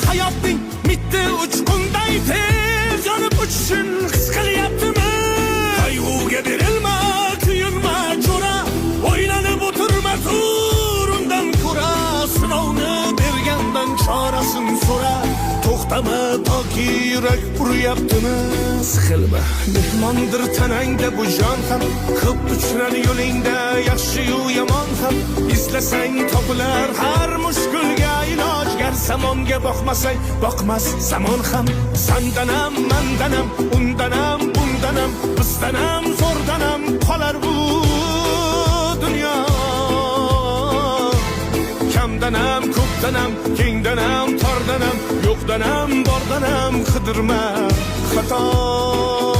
hayotning mitti uchqunday tez yonib uchishun his qilyaptimi? Qayg'uga berilma, kuyinma jo'ra, o'ylanib o'tirma tur undan ko'ra, sinovni bergandan chorasin so'ra. To'xtama toki yurak uryaptimi? Siqilma, mehmondir tanangda bu jon ham, ko'p uchrar yo'lingda yaxshi-yu yomon ham. Izlasang topilar har mushkulga iloj, gar zamonga boqmasang boqmas zamon ham. Sandanam, mandanam, undanam, bundanam, bizdanam, zo'rdanam qolar bu dunyo. Kamdanam, ko'pdanam, kengdanam, tordanam, yo'qdanam, bordanam qidirma xato.